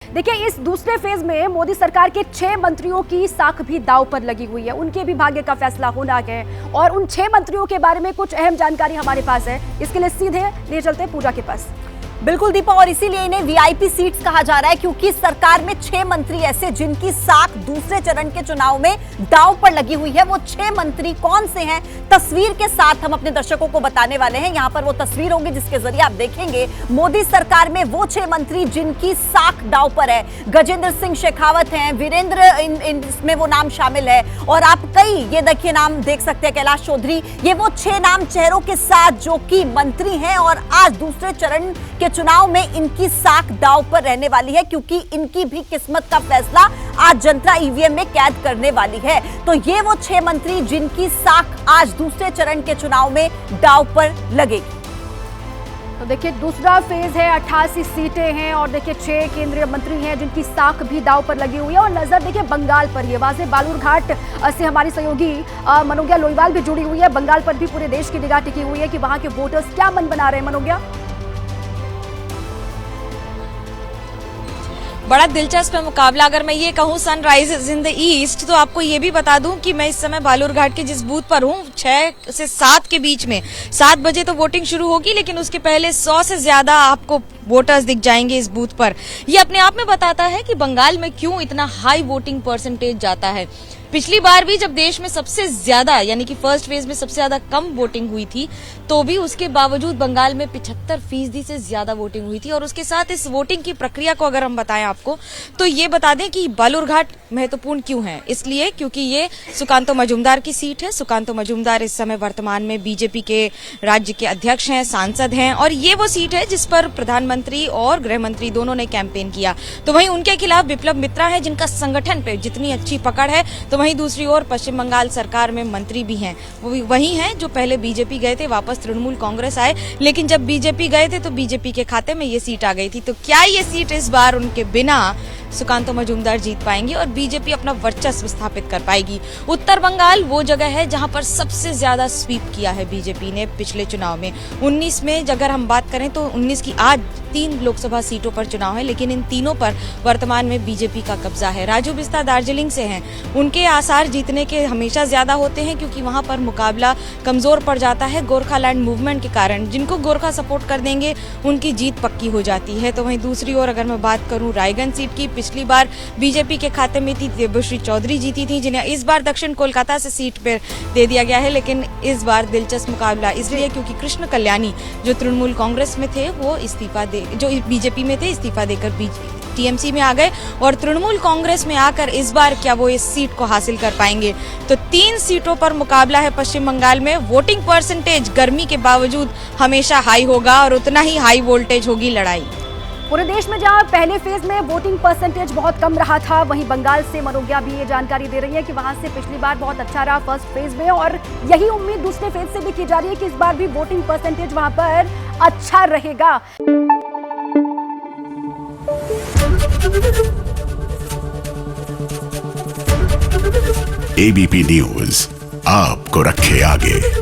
देखिए, इस दूसरे फेज में मोदी सरकार के 6 मंत्रियों की साख भी दांव पर लगी हुई है। उनके भी भाग्य का फैसला होना है और उन 6 मंत्रियों के बारे में कुछ अहम जानकारी हमारे पास है। इसके लिए सीधे ले चलते हैं पूजा के पास। बिल्कुल दीपा, और इसीलिए इन्हें वीआईपी सीट्स कहा जा रहा है, क्योंकि सरकार में 6 मंत्री ऐसे जिनकी साख दूसरे चरण के चुनाव में दांव पर लगी हुई है। वो 6 मंत्री कौन से हैं, तस्वीर के साथ हम अपने दर्शकों को बताने वाले हैं। यहाँ पर वो तस्वीर होगी जिसके जरिए आप देखेंगे मोदी सरकार में वो 6 मंत्री जिनकी साख दांव पर है। गजेंद्र सिंह शेखावत हैं, वीरेंद्र इसमें वो नाम शामिल है, और आप कई ये देखिए नाम देख सकते हैं, कैलाश चौधरी। ये वो 6 नाम चेहरों के साथ जो कि मंत्री हैं और आज दूसरे चरण के चुनाव में इनकी साख दांव पर रहने वाली है, क्योंकि इनकी भी किस्मत का फैसला आज जनता ईवीएम में कैद करने वाली है। तो ये वो 6 मंत्री जिनकी साख आज दूसरे चरण के चुनाव में दांव पर लगेगी। तो देखिए, दूसरा फेज है, 88 सीटें हैं और देखिए 6 केंद्रीय मंत्री हैं जिनकी साख भी दांव पर लगी हुई है। और नजर देखिए बंगाल पर, ये वहां से बालूरघाट से हमारी सहयोगी मनोज्ञा लोईवाल भी जुड़ी हुई है। बंगाल पर भी पूरे देश की निगाह टिकी हुई है कि वहां के वोटर्स क्या मन बना रहे हैं। मनोज्ञा, बड़ा दिलचस्प है मुकाबला। अगर मैं ये कहूँ सनराइजर्स इन द ईस्ट, तो आपको ये भी बता दूं कि मैं इस समय बालूरघाट के जिस बूथ पर हूँ 6 से 7 के बीच में, 7 बजे तो वोटिंग शुरू होगी, लेकिन उसके पहले 100 से ज्यादा आपको वोटर्स दिख जाएंगे इस बूथ पर। ये अपने आप में बताता है कि बंगाल में क्यों इतना हाई वोटिंग परसेंटेज जाता है। पिछली बार भी जब देश में सबसे ज्यादा यानी कि फर्स्ट फेज में सबसे ज्यादा कम वोटिंग हुई थी, तो भी उसके बावजूद बंगाल में 75% से ज्यादा वोटिंग हुई थी। और उसके साथ इस वोटिंग की प्रक्रिया को अगर हम बताएं आपको, तो ये बता दें कि बालूरघाट महत्वपूर्ण क्यों है। इसलिए क्योंकि ये सुकांतो मजूमदार की सीट है। सुकांतो मजूमदार इस समय वर्तमान में बीजेपी के राज्य के अध्यक्ष हैं, सांसद हैं, और ये वो सीट है जिस पर प्रधानमंत्री और गृह मंत्री दोनों ने कैंपेन किया। तो वहीं उनके खिलाफ विप्लव मित्रा है, जिनका संगठन पे जितनी अच्छी पकड़ है। तो वहीं दूसरी ओर पश्चिम बंगाल सरकार में मंत्री भी हैं, वो वही हैं जो पहले बीजेपी गए थे, वापस तृणमूल कांग्रेस आए, लेकिन जब बीजेपी गए थे तो बीजेपी के खाते में ये सीट आ गई थी। तो क्या ये सीट इस बार उनके बिना सुकांतो मजूमदार जीत पाएंगी और बीजेपी अपना वर्चस्व स्थापित कर पाएगी? उत्तर बंगाल वो जगह है जहां पर सबसे ज्यादा स्वीप किया है बीजेपी ने पिछले चुनाव में। 19 में अगर हम बात करें तो 19 की आज 3 लोकसभा सीटों पर चुनाव है, लेकिन इन तीनों पर वर्तमान में बीजेपी का कब्जा है। राजू बिस्ता दार्जिलिंग से हैं, उनके आसार जीतने के हमेशा ज्यादा होते हैं, क्योंकि वहां पर मुकाबला कमजोर पड़ जाता है गोरखालैंड मूवमेंट के कारण। जिनको गोरखा सपोर्ट कर देंगे उनकी जीत पक्की हो जाती है। तो वहीं दूसरी ओर अगर मैं बात करूं रायगंज सीट की, पिछली बार बीजेपी के खाते में थी, देबश्री चौधरी जीती थी, जिन्हें इस बार दक्षिण कोलकाता से सीट पर दे दिया गया है। लेकिन इस बार दिलचस्प मुकाबला इसलिए क्योंकि कृष्ण कल्याणी जो तृणमूल कांग्रेस में थे, वो इस्तीफा जो बीजेपी में थे, इस्तीफा देकर टीएमसी में आ गए, और तृणमूल कांग्रेस में आकर इस बार क्या वो इस सीट को हासिल कर पाएंगे? तो 3 सीटों पर मुकाबला है पश्चिम बंगाल में। वोटिंग परसेंटेज गर्मी के बावजूद हमेशा हाई होगा और उतना ही हाई वोल्टेज होगी लड़ाई। पूरे देश में जहां पहले फेज में वोटिंग परसेंटेज बहुत कम रहा था, वहीं बंगाल से मनोज्ञा भी ये जानकारी दे रही है कि वहां से पिछली बार बहुत अच्छा रहा फर्स्ट फेज में, और यही उम्मीद दूसरे फेज से भी की जा रही है कि इस बार भी वोटिंग परसेंटेज वहां पर अच्छा रहेगा। एबीपी न्यूज आपको रखे आगे।